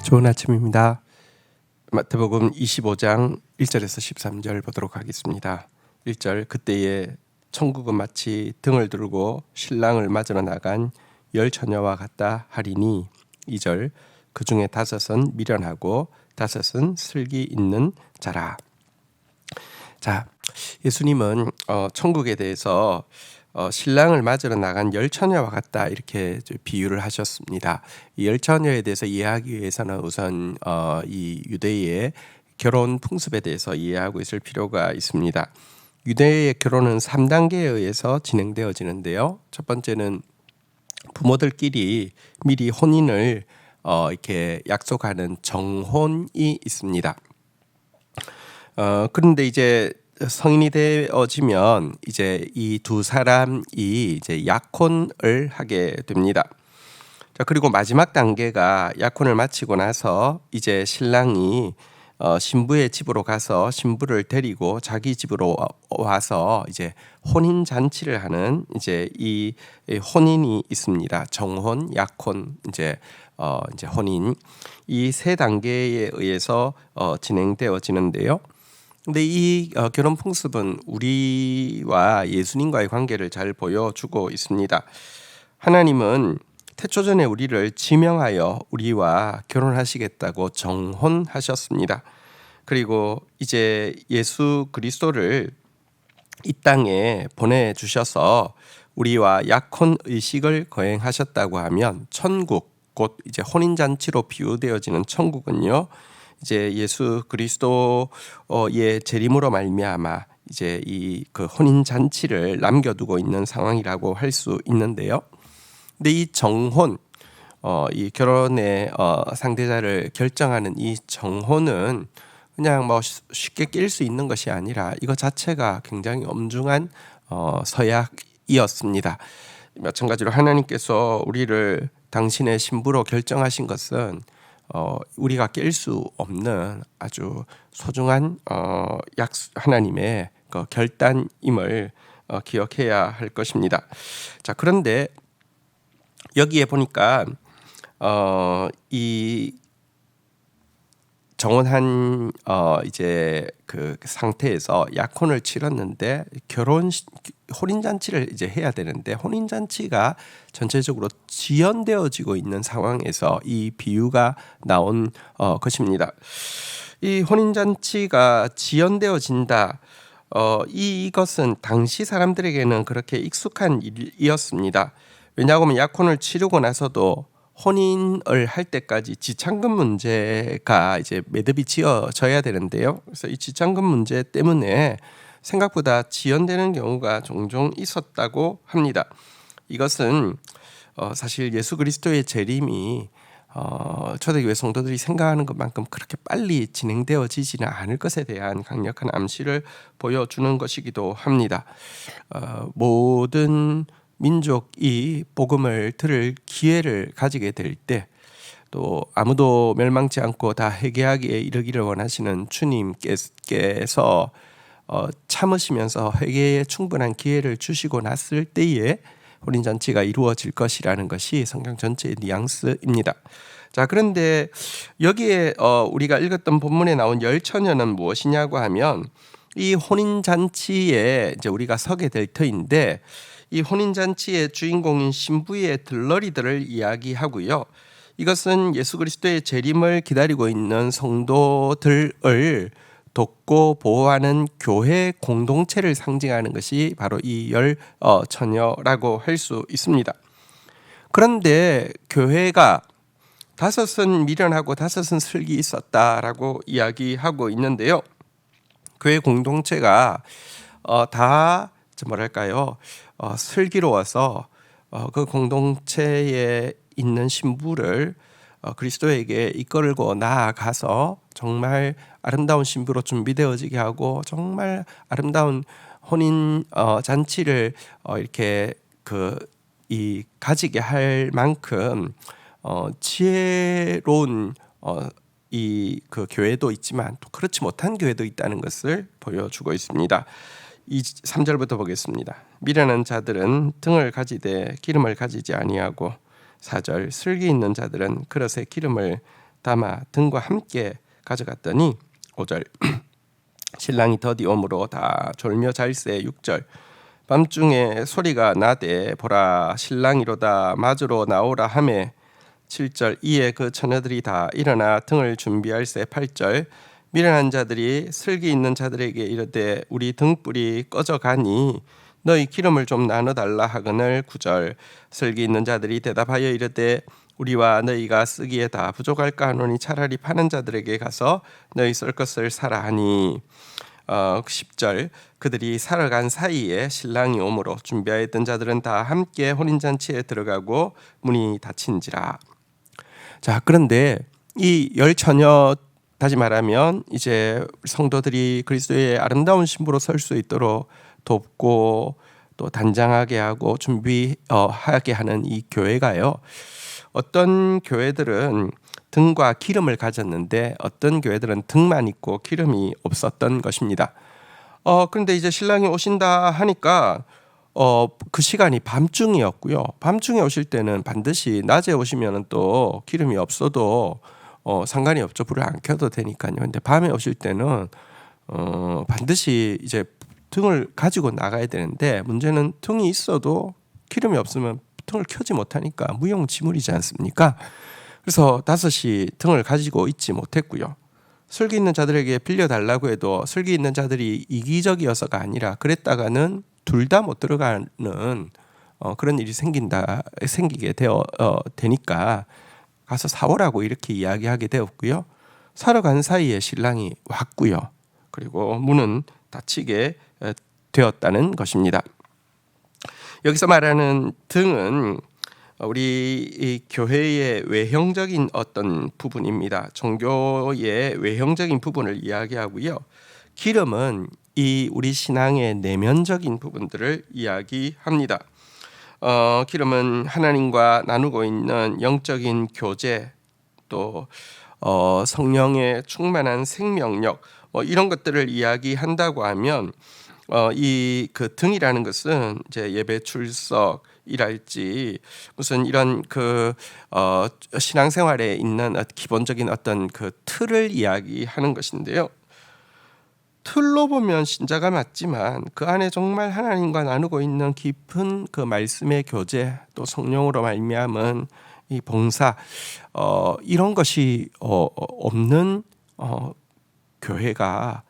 좋은 아침입니다. 마태복음 25장 1절에서 13절 보도록 하겠습니다. 1절 그때에 천국은 마치 등을 들고 신랑을 맞으러 나간 열 처녀와 같다 하리니 2절 그 중에 5은 미련하고 5은 슬기 있는 자라. 자, 예수님은 천국에 대해서 신랑을 맞으러 나간 열 처녀와 같다 이렇게 비유를 하셨습니다. 이 열 처녀에 대해서 이해하기 위해서는 우선 이 유대의 결혼 풍습에 대해서 이해하고 있을 필요가 있습니다. 유대의 결혼은 3단계에 의해서 진행되어지는데요. 첫 번째는 부모들끼리 미리 혼인을 이렇게 약속하는 정혼이 있습니다. 그런데 이제 성인이 되어지면 이제 이 두 사람이 이제 약혼을 하게 됩니다. 자, 그리고 마지막 단계가 약혼을 마치고 나서 이제 신랑이 신부의 집으로 가서 신부를 데리고 자기 집으로 와서 이제 혼인 잔치를 하는 이제 이 혼인이 있습니다. 정혼, 약혼, 이제 혼인 이 세 단계에 의해서 진행되어지는데요. 근데 이 결혼 풍습은 우리와 예수님과의 관계를 잘 보여주고 있습니다. 하나님은 태초전에 우리를 지명하여 우리와 결혼하시겠다고 정혼하셨습니다. 그리고 이제 예수 그리스도를 이 땅에 보내주셔서 우리와 약혼 의식을 거행하셨다고 하면 천국, 곧 이제 혼인잔치로 비유되어지는 천국은요, 이제 예수 그리스도의 재림으로 말미암아 이제 이 그 혼인 잔치를 남겨두고 있는 상황이라고 할 수 있는데요. 근데 이 정혼, 이 결혼의 상대자를 결정하는 이 정혼은 그냥 뭐 쉽게 낄 수 있는 것이 아니라 이거 자체가 굉장히 엄중한 서약이었습니다. 마찬가지로 하나님께서 우리를 당신의 신부로 결정하신 것은 우리가 깰 수 없는 아주 소중한 하나님의 그 결단임을 기억해야 할 것입니다. 자, 그런데 여기에 보니까 이 정혼한 이제 그 상태에서 약혼을 치렀는데 혼인 잔치를 이제 해야 되는데 혼인 잔치가 전체적으로 지연되어지고 있는 상황에서 이 비유가 나온 것입니다. 이 혼인 잔치가 지연되어진다. 이것은 당시 사람들에게는 그렇게 익숙한 일이었습니다. 왜냐하면 약혼을 치르고 나서도 혼인을 할 때까지 지참금 문제가 이제 매듭이 지어져야 되는데요. 그래서 이 지참금 문제 때문에 생각보다 지연되는 경우가 종종 있었다고 합니다. 이것은 사실 예수 그리스도의 재림이 초대교회 성도들이 생각하는 것만큼 그렇게 빨리 진행되어지지는 않을 것에 대한 강력한 암시를 보여주는 것이기도 합니다. 모든 민족이 복음을 들을 기회를 가지게 될 때 또 아무도 멸망치 않고 다 회개하기에 이르기를 원하시는 주님께서 참으시면서 회개에 충분한 기회를 주시고 났을 때에 혼인잔치가 이루어질 것이라는 것이 성경 전체의 뉘앙스입니다. 자, 그런데 여기에 우리가 읽었던 본문에 나온 열 처녀는 무엇이냐고 하면 이 혼인잔치에 이제 우리가 서게 될 터인데 이 혼인잔치의 주인공인 신부의 들러리들을 이야기하고요. 이것은 예수 그리스도의 재림을 기다리고 있는 성도들을 돕고 보호하는 교회 공동체를 상징하는 것이 바로 이 열 처녀라고 할 수 있습니다. 그런데 교회가 5은 미련하고 5은 슬기 있었다라고 이야기하고 있는데요. 교회 공동체가 다 뭐랄까요? 슬기로워서 그 공동체에 있는 신부를 그리스도에게 이끌고 나아가서 정말 아름다운 신부로 준비되어지게 하고 정말 아름다운 혼인 잔치를 이렇게 가지게 할 만큼 지혜로운 이 그 교회도 있지만 또 그렇지 못한 교회도 있다는 것을 보여주고 있습니다. 3절부터 보겠습니다. 미련한 자들은 등을 가지되 기름을 가지지 아니하고 4절 슬기 있는 자들은 그릇에 기름을 담아 등과 함께 가져갔더니 5절 신랑이 더디 오므로 다 졸며 잘세. 6절 밤중에 소리가 나되 보라 신랑이로다 맞으러 나오라 하매. 7절 이에 그 처녀들이 다 일어나 등을 준비할세. 8절 미련한 자들이 슬기 있는 자들에게 이르되 우리 등불이 꺼져가니 너희 기름을 좀 나눠달라 하거늘. 9절 슬기 있는 자들이 대답하여 이르되 우리와 너희가 쓰기에 다 부족할까 하노니 차라리 파는 자들에게 가서 너희 쓸 것을 사라 하니. 10절 그들이 살아간 사이에 신랑이 오므로 준비하였던 자들은 다 함께 혼인잔치에 들어가고 문이 닫힌지라. 자, 그런데 이 열 처녀, 다시 말하면 이제 성도들이 그리스도의 아름다운 신부로 설 수 있도록 돕고 또 단장하게 하고 준비하게 하는 이 교회가요, 어떤 교회들은 등과 기름을 가졌는데 어떤 교회들은 등만 있고 기름이 없었던 것입니다. 그런데 이제 신랑이 오신다 하니까 그 시간이 밤중이었고요. 밤중에 오실 때는 반드시 낮에 오시면 또 기름이 없어도 상관이 없죠. 불을 안 켜도 되니까요. 근데 밤에 오실 때는 반드시 이제 등을 가지고 나가야 되는데, 문제는 등이 있어도 기름이 없으면 등을 켜지 못하니까 무용지물이지 않습니까? 그래서 5시 등을 가지고 있지 못했고요. 슬기 있는 자들에게 빌려달라고 해도 슬기 있는 자들이 이기적이어서가 아니라 그랬다가는 둘 다 못 들어가는 그런 일이 생기게 되니까 가서 사오라고 이렇게 이야기하게 되었고요. 사러 간 사이에 신랑이 왔고요. 그리고 문은 닫히게 되었다는 것입니다. 여기서 말하는 등은 우리 이 교회의 외형적인 어떤 부분입니다. 종교의 외형적인 부분을 이야기하고요. 기름은 이 우리 신앙의 내면적인 부분들을 이야기합니다. 기름은 하나님과 나누고 있는 영적인 교제, 또 성령의 충만한 생명력, 이런 것들을 이야기한다고 하면 이 그 등이라는 것은 이제 예배 출석이랄지 무슨 이런 그 신앙생활에 있는 기본적인 어떤 그 틀을 이야기하는 것인데요. 틀로 보면 신자가 맞지만 그 안에 정말 하나님과 나누고 있는 깊은 그 말씀의 교제, 또 성령으로 말미암은 이 봉사, 이런 것이 없는 교회가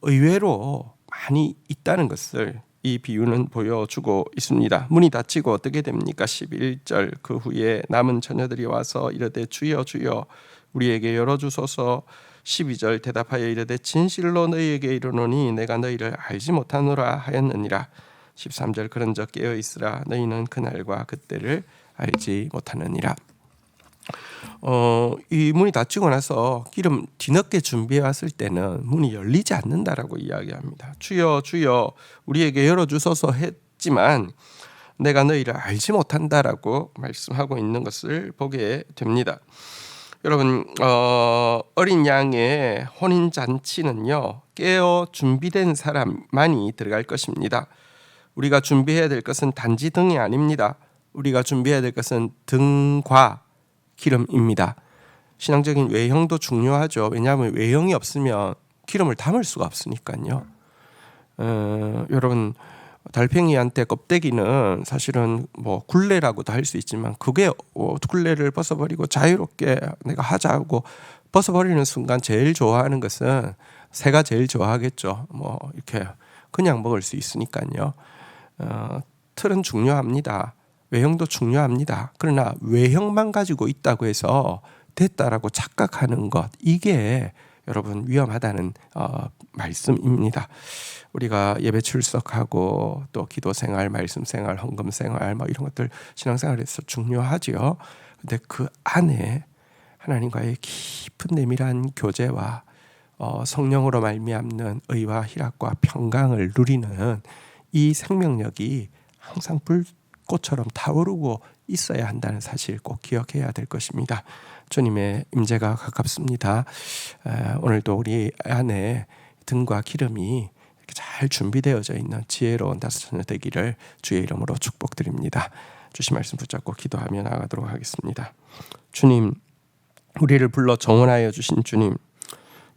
의외로 많이 있다는 것을 이 비유는 보여주고 있습니다. 문이 닫히고 어떻게 됩니까? 11절 그 후에 남은 처녀들이 와서 이르되 주여 주여 우리에게 열어주소서. 12절 대답하여 이르되 진실로 너희에게 이르노니 내가 너희를 알지 못하노라 하였느니라. 13절 그런즉 깨어 있으라 너희는 그날과 그때를 알지 못하느니라. 이 문이 닫히고 나서 기름 뒤늦게 준비해 왔을 때는 문이 열리지 않는다라고 이야기합니다. 주여 주여 우리에게 열어주소서 했지만 내가 너희를 알지 못한다라고 말씀하고 있는 것을 보게 됩니다. 여러분, 어린 양의 혼인잔치는요, 깨어 준비된 사람만이 들어갈 것입니다. 우리가 준비해야 될 것은 단지 등이 아닙니다. 우리가 준비해야 될 것은 등과 기름입니다. 신앙적인 외형도 중요하죠. 왜냐하면 외형이 없으면 기름을 담을 수가 없으니까요. 여러분, 달팽이한테 껍데기는 사실은 뭐 굴레라고도 할 수 있지만 그게 굴레를 벗어버리고 자유롭게 내가 하자고 벗어버리는 순간 제일 좋아하는 것은 새가 제일 좋아하겠죠. 뭐 이렇게 그냥 먹을 수 있으니까요. 틀은 중요합니다. 외형도 중요합니다. 그러나 외형만 가지고 있다고 해서 됐다라고 착각하는 것, 이게 여러분 위험하다는 말씀입니다. 우리가 예배 출석하고 또 기도 생활, 말씀 생활, 헌금 생활 뭐 이런 것들 신앙생활에서 중요하지요. 근데 그 안에 하나님과의 깊은 내밀한 교제와 성령으로 말미암는 의와 희락과 평강을 누리는 이 생명력이 항상 불꽃처럼 타오르고 있어야 한다는 사실 꼭 기억해야 될 것입니다. 주님의 임재가 가깝습니다. 오늘도 우리 안에 등과 기름이 이렇게 잘 준비되어져 있는 지혜로운 다섯처녀 되기를 주의 이름으로 축복드립니다. 주신 말씀 붙잡고 기도하며 나가도록 하겠습니다. 주님, 우리를 불러 정언하여 주신 주님,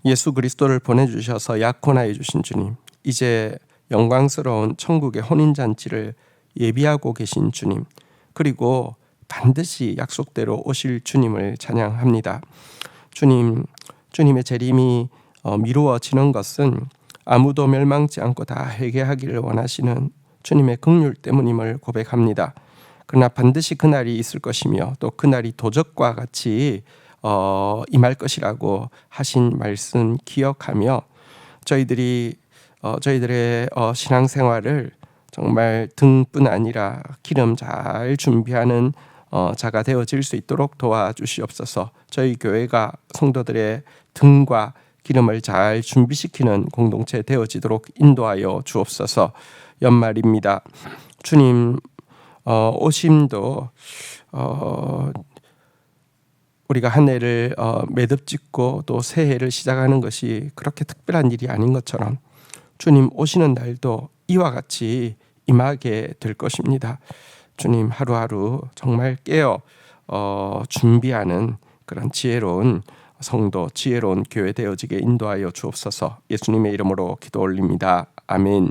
예수 그리스도를 보내주셔서 약혼하여 주신 주님, 이제 영광스러운 천국의 혼인잔치를 예비하고 계신 주님, 그리고 반드시 약속대로 오실 주님을 찬양합니다. 주님의 재림이 미루어지는 것은 아무도 멸망치 않고 다 회개하기를 원하시는 주님의 긍휼 때문임을 고백합니다. 그러나 반드시 그날이 있을 것이며 또 그날이 도적과 같이 임할 것이라고 하신 말씀 기억하며 저희들의 신앙생활을 정말 등뿐 아니라 기름 잘 준비하는 자가 되어질 수 있도록 도와주시옵소서. 저희 교회가 성도들의 등과 기름을 잘 준비시키는 공동체 되어지도록 인도하여 주옵소서. 연말입니다. 주님 오심도 우리가 한 해를 매듭짓고 또 새해를 시작하는 것이 그렇게 특별한 일이 아닌 것처럼 주님 오시는 날도 이와 같이 임하게 될 것입니다. 주님 하루하루 정말 깨어 준비하는 그런 지혜로운 성도, 지혜로운 교회 되어지게 인도하여 주옵소서. 예수님의 이름으로 기도 올립니다. 아멘.